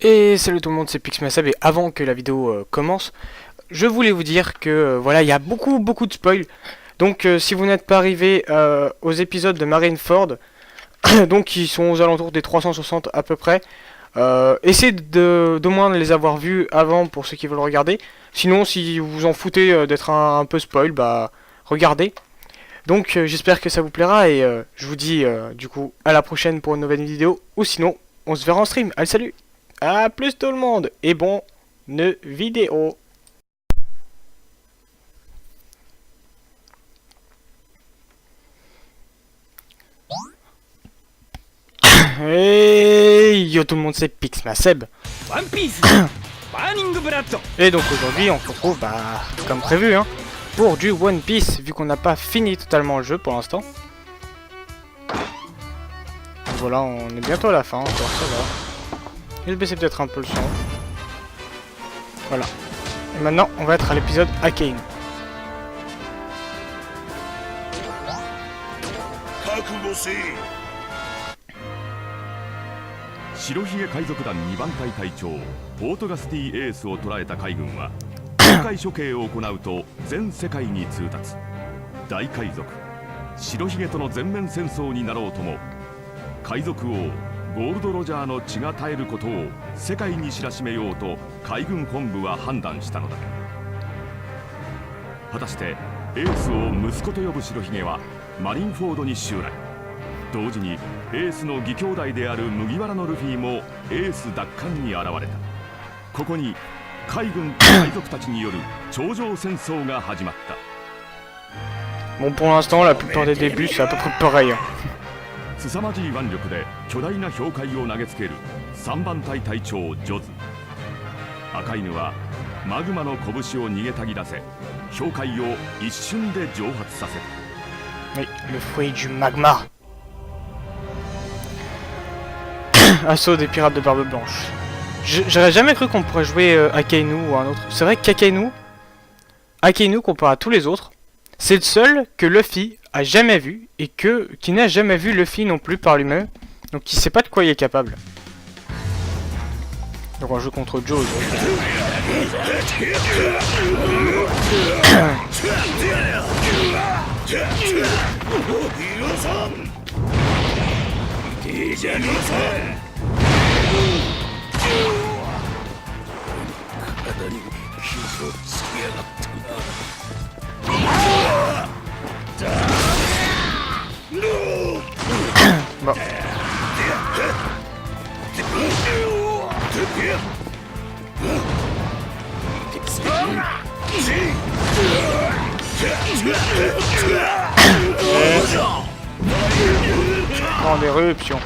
Et salut tout le monde, c'est Pixmasab et avant que la vidéo commence, je voulais vous dire que voilà, il y a beaucoup de spoils. Donc si vous n'êtes pas arrivé aux épisodes de Marineford, donc qui sont aux alentours des 360 à peu près, essayez d'au moins de les avoir vus avant pour ceux qui veulent regarder. Sinon, si vous vous en foutez d'être un peu spoil, bah regardez. Donc j'espère que ça vous plaira et je vous dis du coup à la prochaine pour une nouvelle vidéo, ou sinon on se verra en stream. Allez, salut! A plus tout le monde et bonne vidéo. Hey yo tout le monde, c'est Pixmasab. Et donc aujourd'hui on se retrouve comme prévu pour du One Piece, vu qu'on n'a pas fini totalement le jeu pour l'instant. Voilà, on est bientôt à la fin encore, ça va. Je vais baisser peut-être un peu le son. Voilà. Et maintenant, on va être à l'épisode Akainu. Shirohige 海賊団2番隊隊長オートガスティエースを捕らえた海軍は公開処刑を行うと全世界に通達。大海賊白ひげとの全面戦争になろうとも海賊王ゴールド・ロジャーの血が絶えることを世界に知らしめようと海軍本部は判断したのだ。果たしてエースを息子と呼ぶ白ひげはマリンフォードに襲来。同時にエースの義兄弟である麦わらのルフィもエース奪還に現れた。ここに海軍と海賊たちによる頂上戦争が始まった。 Bon, pour l'instant, la plupart des débuts, c'est à peu près pareil. 凄まじい腕力で巨大な氷塊を投げつける3番隊隊長ジョズ。赤犬はマグマの拳を逃げたぎらせ氷塊を一瞬で蒸発させる。 Oui, le fruit du magma. Assaut des pirates de Barbe Blanche. J'aurais jamais cru qu'on pourrait jouer Akainu ou un autre. C'est vrai qu'Akainu, comparé à tous les autres, c'est le seul que Luffy a jamais vu et qui n'a jamais vu Luffy non plus par lui-même, donc qui sait pas de quoi il est capable. Donc on joue contre Joe. Bon. Grande éruption.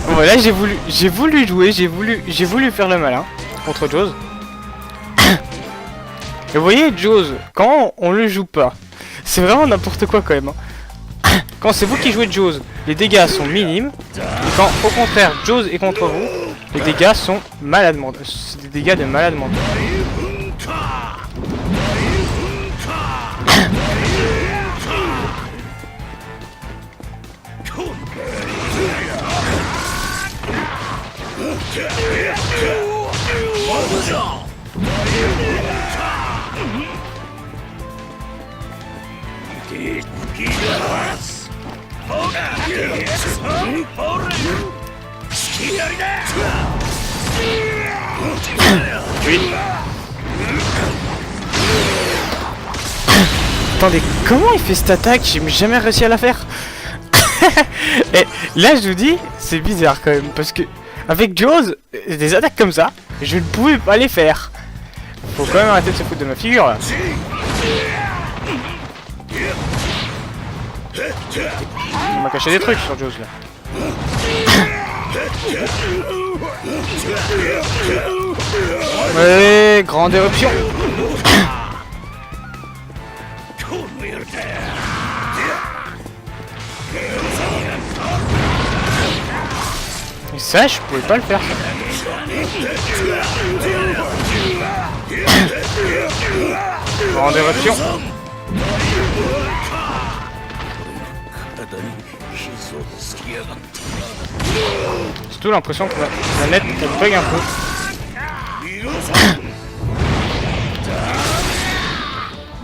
Voilà, j'ai voulu jouer, j'ai voulu faire le malin contre Joe. Et vous voyez, Joe, quand on le joue pas, c'est vraiment n'importe quoi quand même. Quand c'est vous qui jouez Joe, les dégâts sont minimes. Et quand au contraire Joe est contre vous, les dégâts sont malades mentaux. C'est des dégâts de malade mentaux. Oui. Attendez, comment il fait cette attaque? J'ai jamais réussi à la faire. Et là je vous dis, c'est bizarre quand même, parce que avec Joe, des attaques comme ça, je ne pouvais pas les faire. Faut quand même arrêter de se foutre de ma figure là. On m'a caché des trucs sur Joe là. Ouais, grande éruption. Ça, je pouvais pas le faire. En éruption. J'ai surtout l'impression que la net elle bug un peu.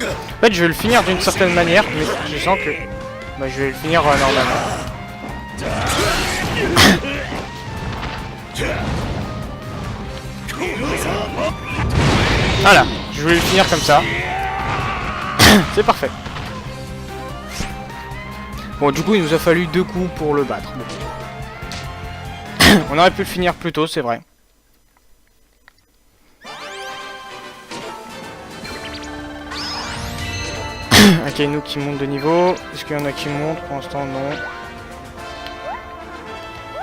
En fait, je vais le finir d'une certaine manière, mais je sens que bah, je vais le finir normalement. Voilà, je vais le finir comme ça. C'est parfait. Bon, du coup, il nous a fallu 2 coups pour le battre. Bon. On aurait pu le finir plus tôt, c'est vrai. Akainu qui monte de niveau. Est-ce qu'il y en a qui montent? Pour l'instant, non.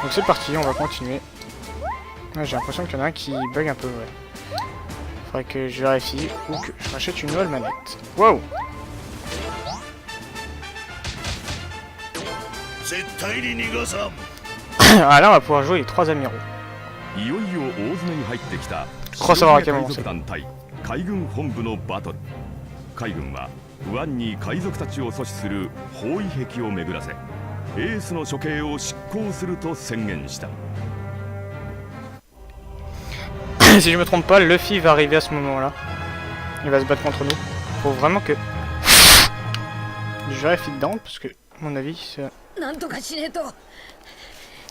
Donc c'est parti, on va continuer. Ah, j'ai l'impression qu'il y en a un qui bug un peu, ouais. Faudrait que je vérifie ou que je rachète une nouvelle manette. Wow! Ah là on va pouvoir jouer les 3 amiraux. Crois savoir à quel moment c'est. 海軍は湾に海賊たちを阻止する包囲壁を巡らせエースの処刑を執行すると宣言した。 Si je me trompe pas, Luffy va arriver à ce moment-là. Il va se battre contre nous. Faut vraiment que... Je vérifie dedans parce que, à mon avis, c'est... Ouais,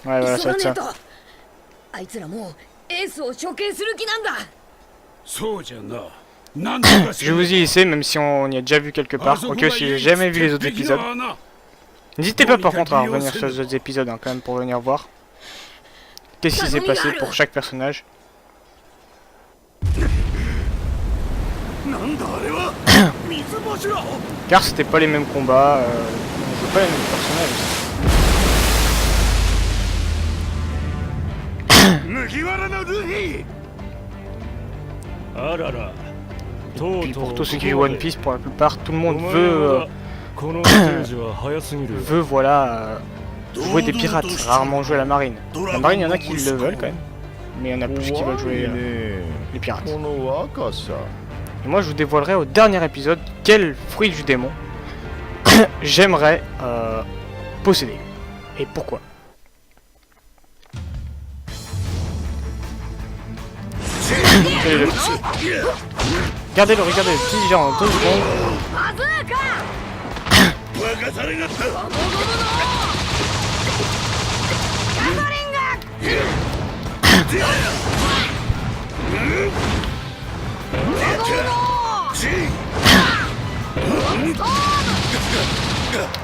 voilà, ça va être ça. Je vous y laisse, même si on y a déjà vu quelque part. Ok, si j'ai jamais vu les autres épisodes. N'hésitez pas par contre à revenir sur les autres épisodes hein, quand même pour venir voir. Qu'est-ce qui s'est passé pour chaque personnage. Car c'était pas les mêmes combats, on joue pas les mêmes personnages. Et puis pour tous ceux qui jouent One Piece, pour la plupart, tout le monde veut veut voilà jouer des pirates, rarement jouer à la marine. La marine, il y en a qui le veulent quand même, mais il y en a plus qui veulent jouer les pirates. Et moi, je vous dévoilerai au dernier épisode quel fruit du démon j'aimerais posséder et pourquoi. Regardez-le, regardez, le petit géant en 2 secondes.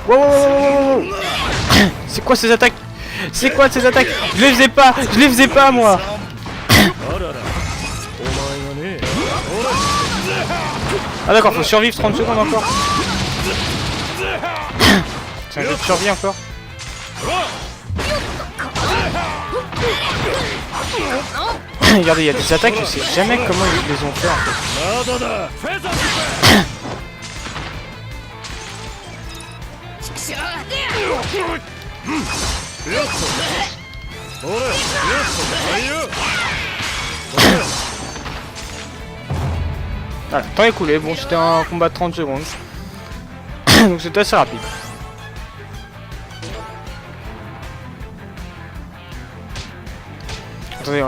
Wow, wow, wow, wow. C'est quoi ces attaques? C'est quoi ces attaques? Je les faisais pas moi. Ah d'accord, faut survivre 30 secondes encore. C'est un jeu de survie encore. Regardez, il y a des attaques, je sais jamais comment ils les ont fait en fait. Voilà, temps écoulé, bon c'était un combat de 30 secondes. Donc c'était assez rapide. Attendez,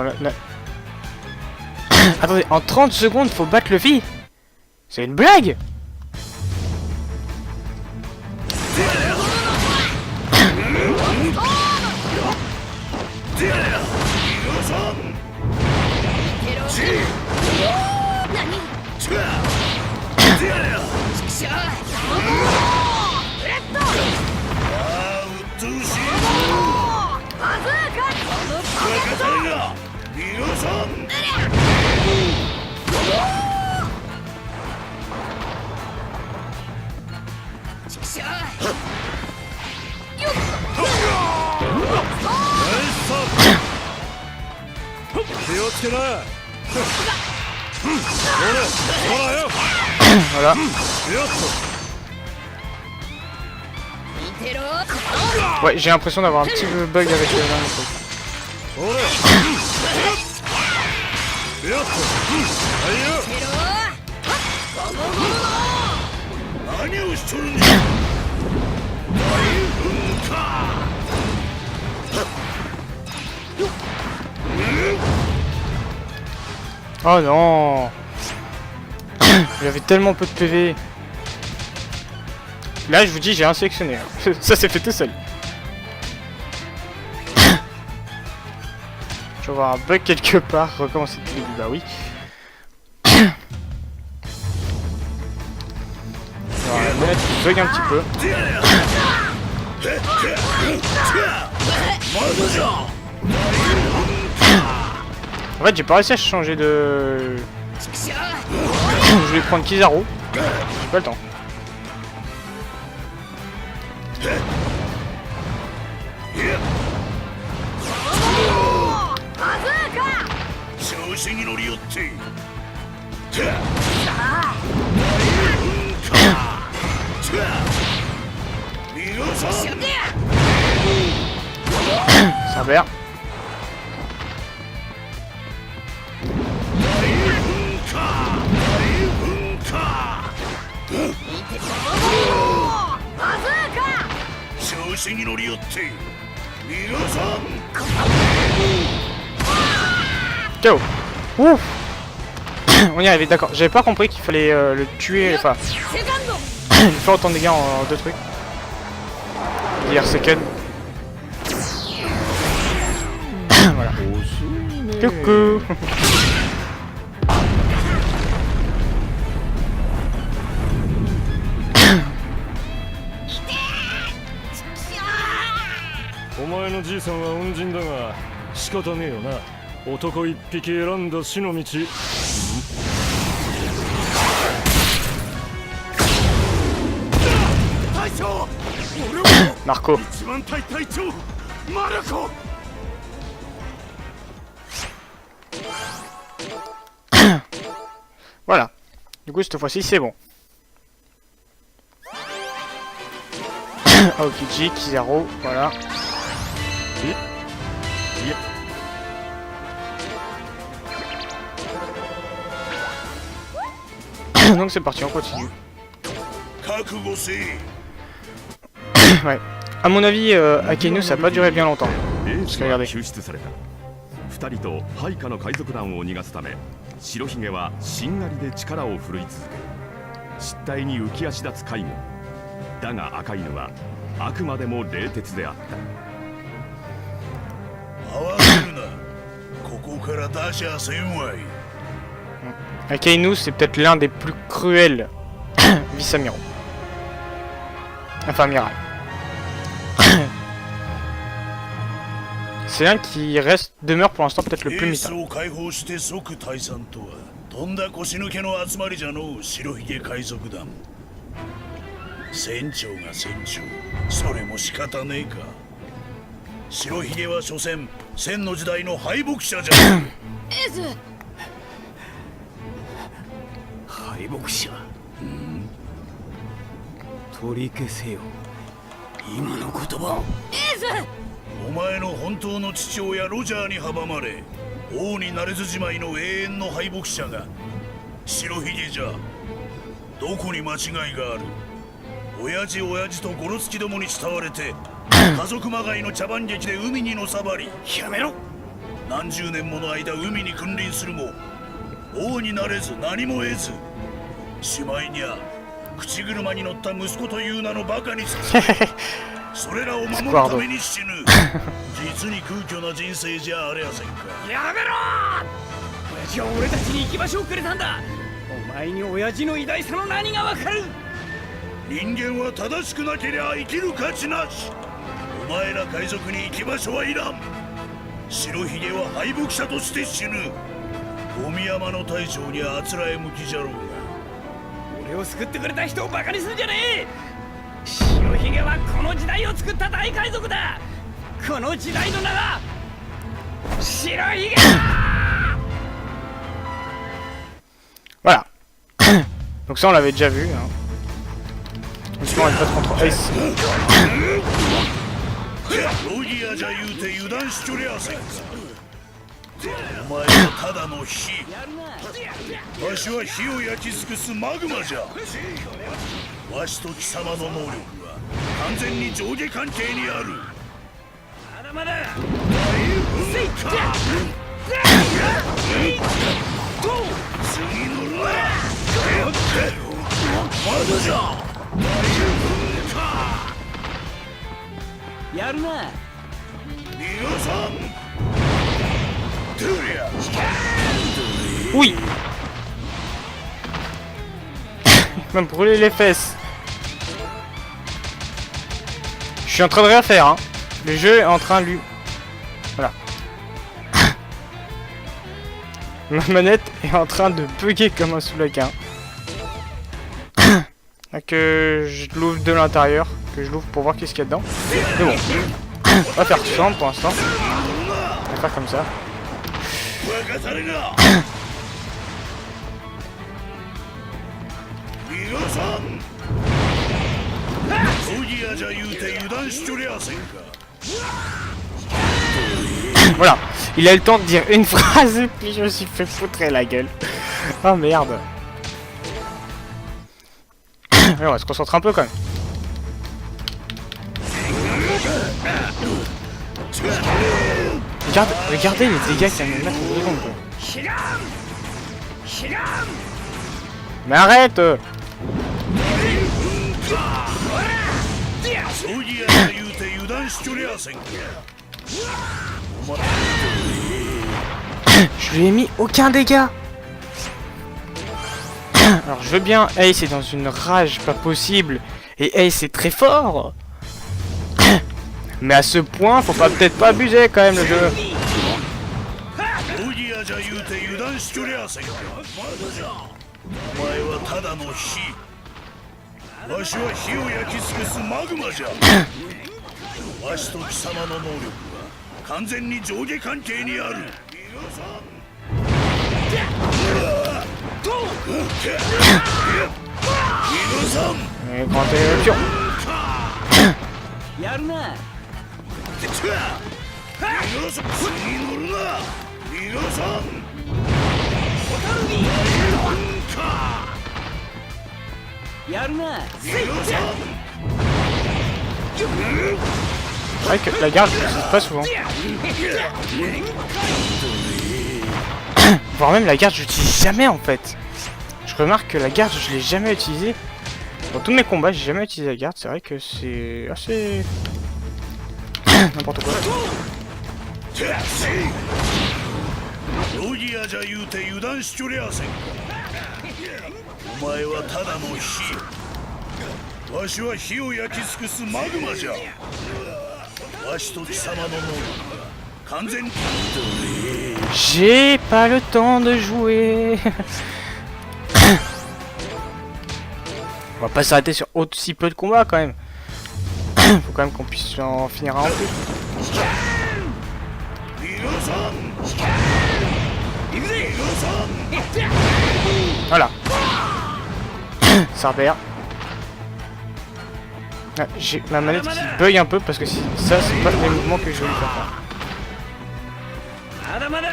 attendez, en 30 secondes faut battre Luffy? C'est une blague? Voilà. Ouais, j'ai l'impression d'avoir un petit bug avec le truc. Oh non. J'avais tellement peu de PV. Là je vous dis j'ai un sélectionné. Ça s'est fait tout seul. Je vais avoir un bug quelque part. Recommencer depuis le début. Bah oui. Alors, la manette qui bug un petit peu. En fait j'ai pas réussi à changer de... Je voulais prendre Kizaru. J'ai pas le temps. Cerbère. KO. Ouf. On y arrive, d'accord. J'avais pas compris qu'il fallait le tuer, enfin... lui faire autant de dégâts en deux trucs. Dire second. Voilà. Coucou. Marco. Voilà. Du coup cette fois-ci c'est bon. Aokiji, Kizaru, voilà. Donc c'est parti, on continue. Ouais. À mon avis, Akainu ça a pas duré bien longtemps. Parce que regardez. 2人と配下の海賊団を逃がすため白ひげはしんがりで力を振るい続け失態に浮き足立つ海軍だが赤犬はあくまでも冷徹であった。慌てるな。ここから出しゃせんわい。Akainu c'est peut-être l'un des plus cruels vice-amiraux. Enfin amiral. C'est un qui reste, demeure pour l'instant peut-être le plus mitard. とんだ腰抜けの集まりじゃのう白ひげ海賊団。船長が船長、それも仕方ねえか。白ひげは所詮千の時代の敗北者じゃ。エズ。敗北者。取り消せよ。今の言葉。エズ。お前の本当の父親ロジャーに阻まれ。王になれずじまいの永遠の敗北者が白ひげじゃ。どこに間違いがある。親父とゴロツキどもに慕われて家族まがいの茶番劇で海にのさばり。やめろ。何十年もの間海に君臨するも王になれず何も得ず、しまいにゃ口車に乗った息子という名のバカにさせそれらを守るために死ぬ。実に空虚な人生じゃありゃせんか。やめろ。親父は俺たちに行き場所をくれたんだ。お前に親父の偉大さの何がわかる。人間は正しくなけりゃ生きる価値なし。お前ら海賊に行き場所はいらん。白ひげは敗北者として死ぬ。ゴミ山の大将にあつらえ向きじゃろうが。俺を救ってくれた人をバカにするんじゃねえ。白ひげはこの時代を作った大海賊だ。この時代の名は白ひげだ。Voilà. Donc ça on l'avait déjà vu. Hein. Justement, elle passe contre Ace. ロギアじゃ言うて油断しちょりゃせんか。お前はただの火。わしは火を焼き尽くすマグマじゃ。わしと貴様の能力は完全に上下関係にある。まだまだ次乗るな。まだじゃ。やるな。皆さんトゥリア Oui. Il m'a brûlé les fesses. Je suis en train de rien faire, hein. Le jeu est en train de lui... Voilà. Ma manette est en train de bugger comme un soulaquin. Que je l'ouvre de l'intérieur. Que je l'ouvre pour voir qu'est-ce qu'il y a dedans. Mais bon. On va faire tout simple pour l'instant. On va faire comme ça. 任されな。皆さん葬儀屋じゃ言うて油断しとりゃせんか。 Voilà, il a eu le temps de dire une phrase et puis je me suis fait foutre la gueule. Oh merde. Allez, on va se concentrer un peu quand même. Regardez les dégâts qu'il y a à me mettre au secondes, quoi. Mais arrête. 葬儀屋じゃ言うて油断しとりゃせんか。 Je lui ai mis aucun dégât. Alors je veux bien, Ace est dans une rage pas possible. Et Ace est très fort. Mais à ce point, faut pas peut-être pas abuser quand même le jeu. 葬儀屋じゃ言うて油断しとりゃせんか。お前はただの火。わしは火を焼き尽くすマグマじゃ。わしと貴様の能力は完全に上下関係にある。皆さん Grand éruption. やるな。皆さん次乗るな。皆さん やるな。 C'est vrai que la garde, je l'utilise pas souvent. Voire même la garde, je l'utilise jamais en fait. Je remarque que la garde, je l'ai jamais utilisée. Dans tous mes combats, j'ai jamais utilisé la garde. C'est vrai que c'est assez... n'importe quoi. 葬儀屋じゃ言うて油断しとりゃせんか。お前はただの火。わしは火を焼き尽くすマグマじゃ。わしと貴様の能力は完全に。 J'ai pas le temps de jouer. On va pas s'arrêter sur aussi peu de combats quand même. Faut quand même qu'on puisse en finir un en plus. 皆さん Voilà. Cerber. Ah, j'ai ma manette qui bug un peu parce que ça c'est pas le mouvement que je voulais faire. まだまだ。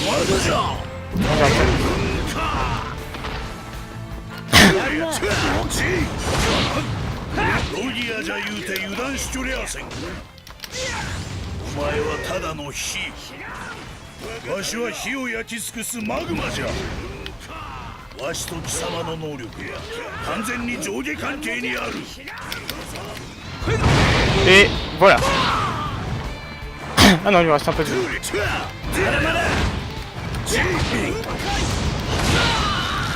On verra ça. 葬儀屋じゃ言うて油断しとりゃせんか。お前はただの火。わしは火を焼き尽くすマグマじゃ。わしと貴様の能力は完全に上下関係にある。 Et voilà. Ah non, il lui reste un peu de vie.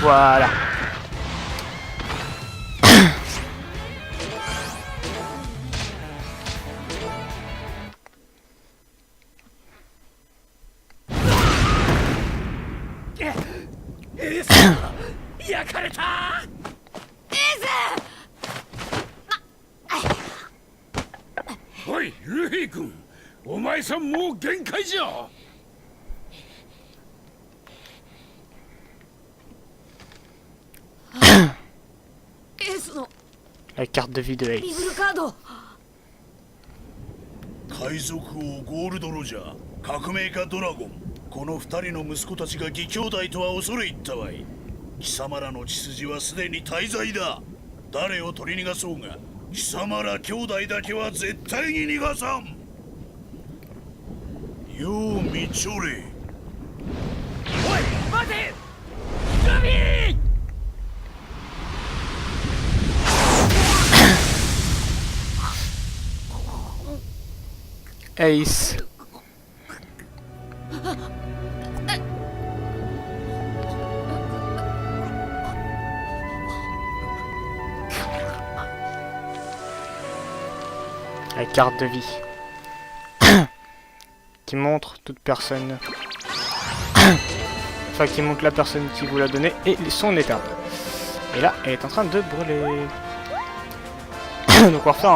Voilà. Ace 焼かれた。おい、ルフィ君、お前さんもう限界じゃ。エースの La carte de vie de リ Ace. ブルカード。海賊王ゴールド・ロジャー、革命家ドラゴン、この二人の息子たちが義兄弟とは恐れ入ったわい。貴様らの血筋はすでに大罪だ。誰を取り逃がそうが貴様ら兄弟だけは絶対に逃がさん。よう見ちょれ。おい待てルビー。エイス。La carte de vie qui montre toute personne, enfin qui montre la personne qui vous l'a donné et son état. Et là, elle est en train de brûler. Donc on va refaire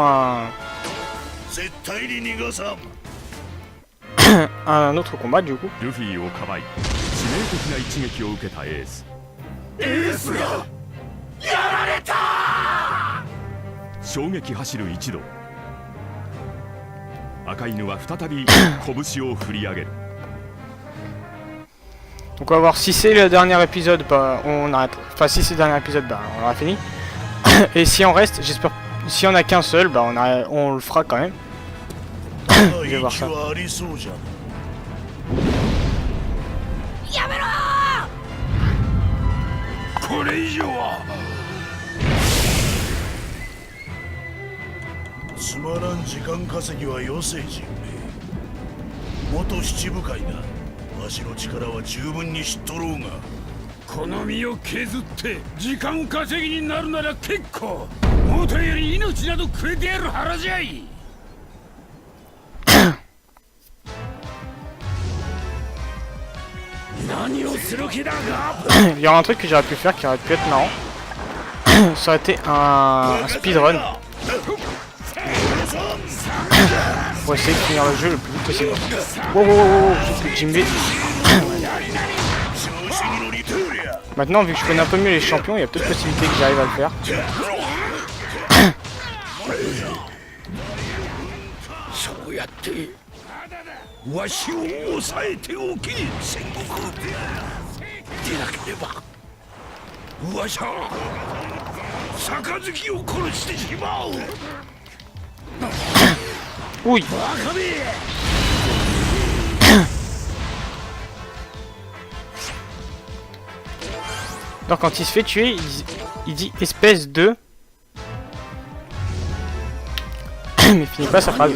un autre combat du coup. ルフィをかばい致命的な一撃を受けたエース。エースがやられた。衝撃走る一同。赤犬は再び拳を振り上げる。 Donc on va voir si c'est le dernier épisode, bah on arrête. Enfin si c'est le dernier épisode, bah on aura fini. Et si on reste, j'espère, si on a qu'un seul, bah on le fera quand même. Je vais voir ça. やめろこれ以上はつまらん時間稼ぎはよせじんべ。元七部会だ。わしの力は十分に知っとろうが。この身を削って時間稼ぎになるなら結構。もとより命などくれてやる腹じゃい。何をする気だが。Il y a un truc que j'aurais pu faire qui aurait pu être marrant. Ça aurait été un speedrun. Pour essayer de finir le jeu le plus vite possible. Wow, wow, wow, wow, Jinbei. Maintenant, vu que je connais un peu mieux les champions, il y a peut-être possibilité que j'arrive à le faire. そうやってわしを抑えておき、戦国でなければわしは杯を殺してしまう。 Oui. Alors quand il se fait tuer, il dit espèce de... Mais il finit pas sa phrase.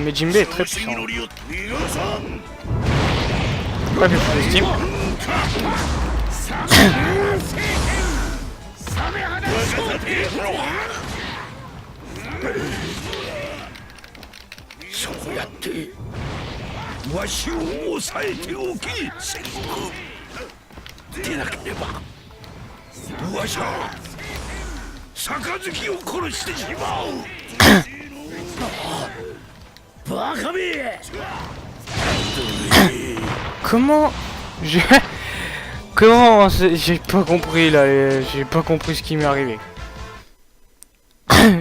Mais Jinbei est très puissant. Pas plus de Steam. Comment Comment j'ai pas compris là, j'ai pas compris ce qui m'est arrivé.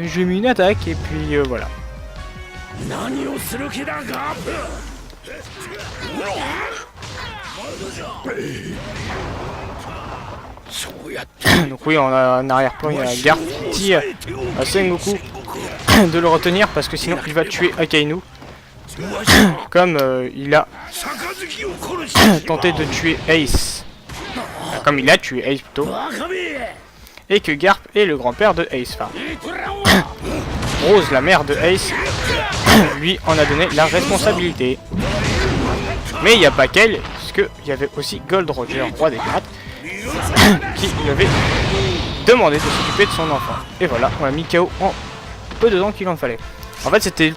J'ai mis une attaque et puis voilà. Donc oui, on a un arrière-plan, il y a Garp qui dit à Sengoku de le retenir parce que sinon il va tuer Akainu. Comme il a tenté de tuer Ace. Comme il a tué Ace plutôt. Et que Garp est le grand-père de Ace. Enfin, Rose, la mère de Ace, lui en a donné la responsabilité. Mais il n'y a pas qu'elle, parce qu'il y avait aussi Gold Roger, roi des pirates, qui lui avait demandé de s'occuper de son enfant. Et voilà, on a mis KO en peu de temps qu'il en fallait. En fait, c'était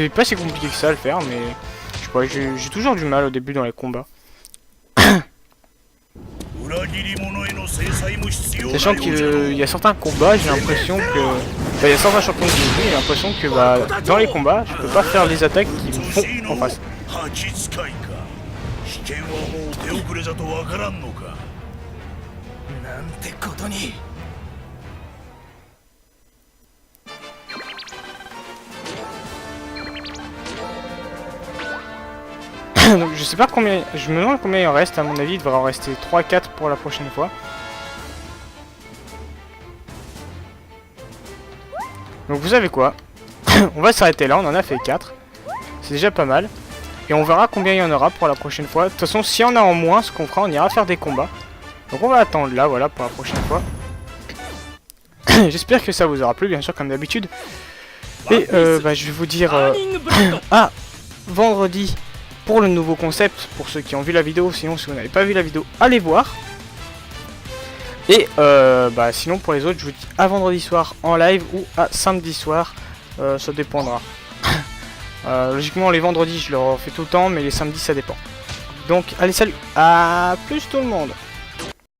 pas si compliqué que ça à le faire, mais je sais pas, j'ai toujours du mal au début dans les combats. Sachant qu'il y a certains combats, j'ai l'impression que... Enfin, il y a certains champions que j'ai l'impression que bah, dans les combats, je peux pas faire les attaques qui me font en face. なんてことに。Donc je sais pas combien, je me demande combien il en reste, à mon avis il devrait en rester 3-4 pour la prochaine fois. Donc vous savez quoi, on va s'arrêter là, on en a fait 4. C'est déjà pas mal. Et on verra combien il y en aura pour la prochaine fois. De toute façon, s'il y en a en moins, ce qu'on fera, on ira faire des combats. Donc on va attendre là, voilà, pour la prochaine fois. J'espère que ça vous aura plu, bien sûr, comme d'habitude. Et bah, je vais vous dire à vendredi pour le nouveau concept, pour ceux qui ont vu la vidéo. Sinon, si vous n'avez pas vu la vidéo, allez voir. Et bah, sinon, pour les autres, je vous dis à vendredi soir en live ou à samedi soir. Ça dépendra. Logiquement, les vendredis, je le refais tout le temps, mais les samedis, ça dépend. Donc, allez, salut. À plus tout le monde.